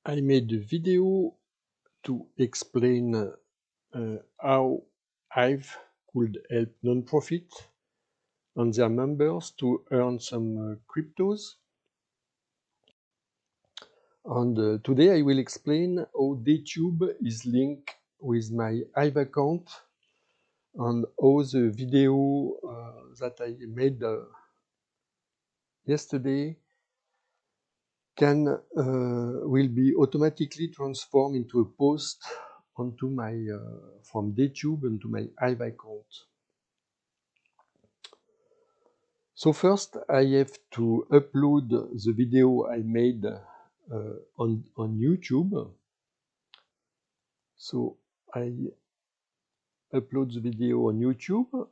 I made a video to explain how Hive could help non-profit and their members to earn some cryptos. And today I will explain how D.tube is linked with my Hive account and how the video that I made yesterday will be automatically transformed into a post onto my from D.tube into my Hive account. So first I have to upload the video I made on YouTube. So I upload the video on YouTube.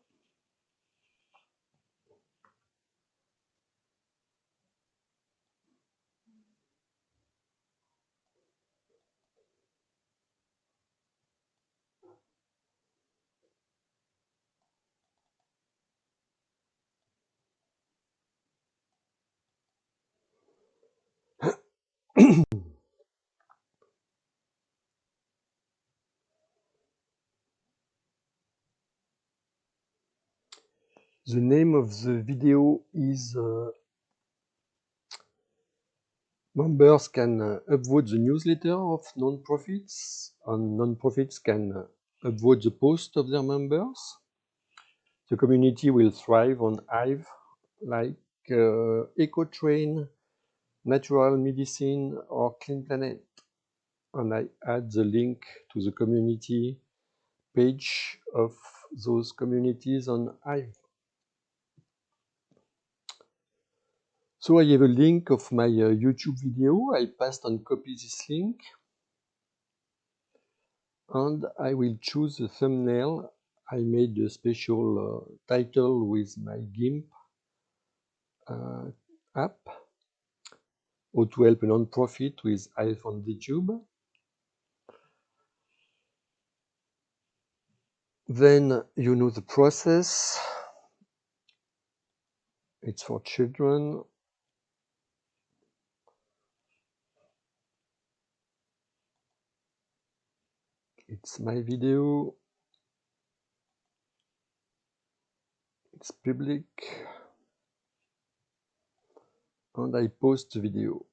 The name of the video is members can upvote the newsletter of non-profits, and non-profits can upvote the post of their members. The community will thrive on Hive, like eco-train, natural medicine, or clean planet. And I add the link to the community page of those communities on Hive. So I have a link of my YouTube video. I passed and copy this link. And I will choose the thumbnail. I made a special title with my GIMP app, how to help a non-profit with Hive and D.tube. Then you know the process. It's for children. It's my video. It's public. And I post the video.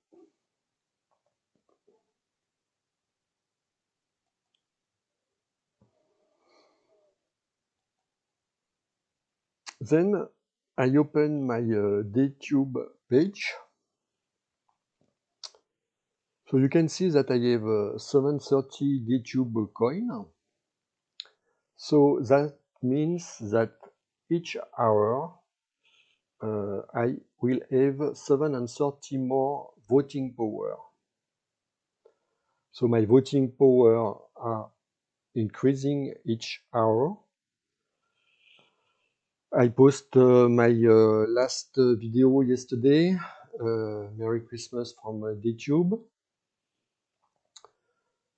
Then I open my D.tube page. So you can see that I have 730 D.tube coin. So that means that each hour I will have 730 more voting power. So my voting power are increasing each hour. I post my last video yesterday. Merry Christmas from D.tube.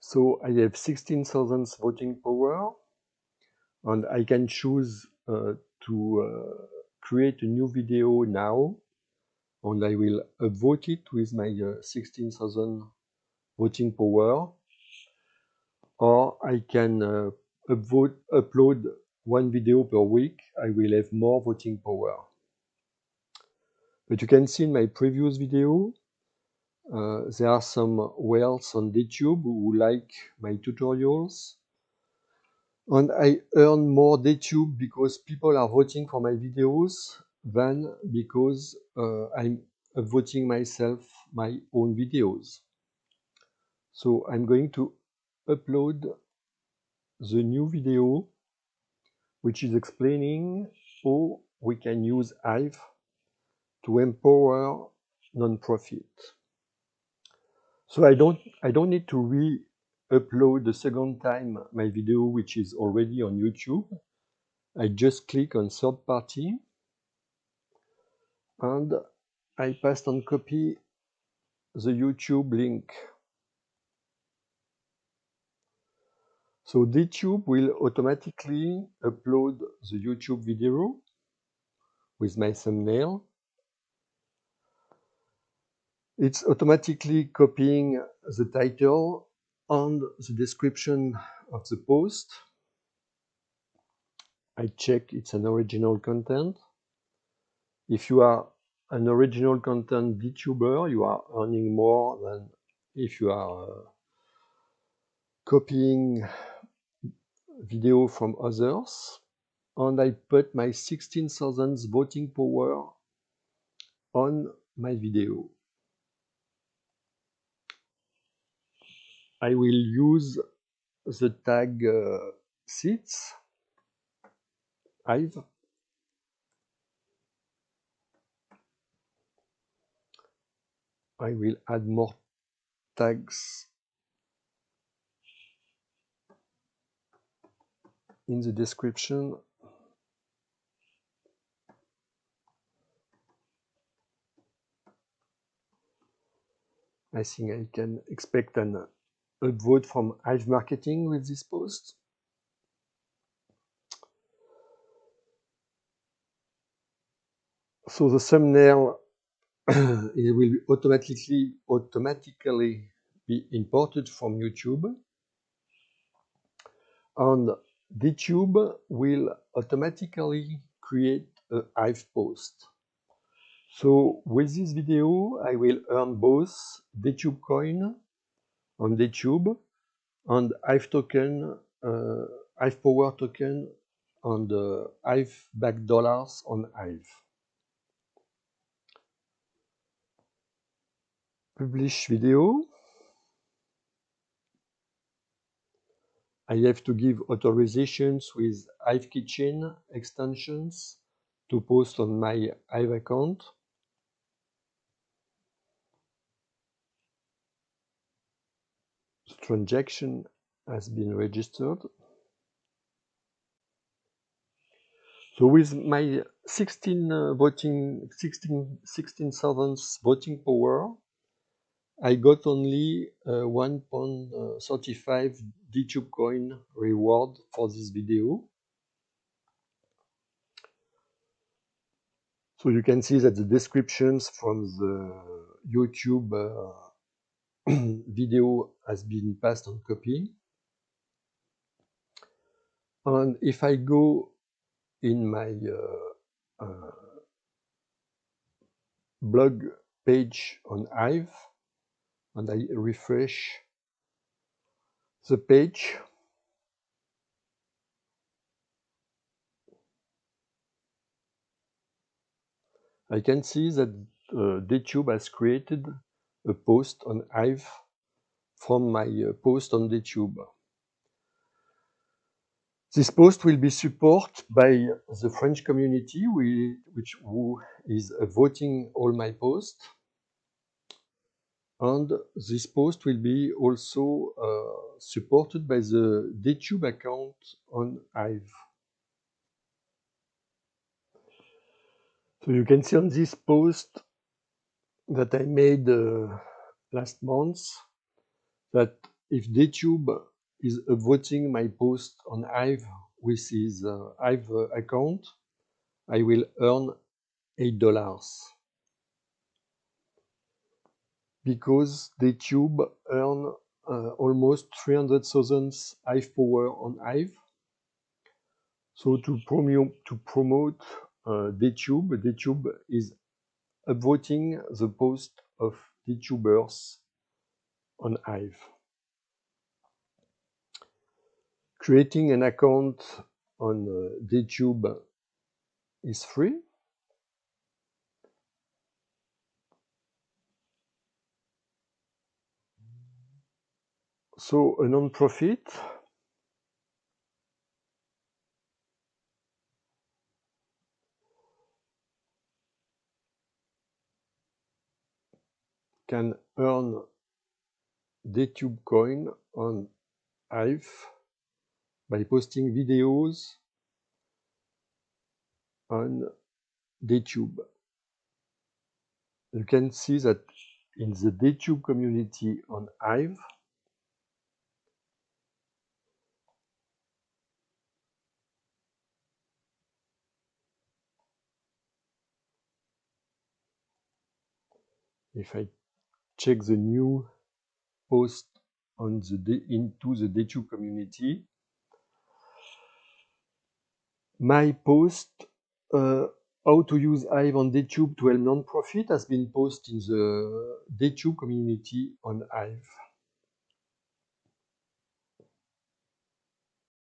So I have 16,000 voting power, and I can choose to create a new video now, and I will upvote it with my 16,000 voting power, or I can upload one video per week. I will have more voting power. But you can see in my previous video, there are some whales on D.tube who like my tutorials. And I earn more D.tube because people are voting for my videos than because I'm upvoting myself my own videos. So I'm going to upload the new video, which is explaining how we can use Hive to empower non-profit. So I don't need to re-upload the second time my video, which is already on YouTube. I just click on third party and I paste and copy the YouTube link. So D.tube will automatically upload the YouTube video with my thumbnail. It's automatically copying the title and the description of the post. I check it's an original content. If you are an original content DTuber, you are earning more than if you are copying video from others. And I put my 16,000 voting power on my video. I will use the tag seats, Hive. I will add more tags in the description. I think I can expect an upvote from Hive Marketing with this post. So the thumbnail it will automatically be imported from YouTube, and D.tube will automatically create a Hive post. So with this video, I will earn both D.tube coin on D.tube and Hive token, Hive power token, and Hive back dollars on Hive. Publish video. I have to give authorizations with Hive Kitchen extensions to post on my Hive account. The transaction has been registered. So with my 16,000 voting power, I got only 1.35 D.tube coin reward for this video. So you can see that the descriptions from the YouTube video has been passed on copy. And if I go in my blog page on Hive and I refresh the page, I can see that D.tube has created a post on Hive from my post on D.tube. This post will be supported by the French community, who is voting all my posts. And this post will be also supported by the D.tube account on Hive. So you can see on this post that I made last month that if D.tube is voting my post on Hive with his Hive account, I will earn $8 because D.tube earn almost 300,000 Hive power on Hive. So to promote D.tube is upvoting the post of D.tubers on Hive. Creating an account on D.tube is free. So a non-profit can earn D.tube coin on Hive by posting videos on D.tube. You can see that in the D.tube community on Hive, if I check the new post on into the D.tube community. My post how to use Hive and D.tube to help non-profit has been posted in the D.tube community on Hive.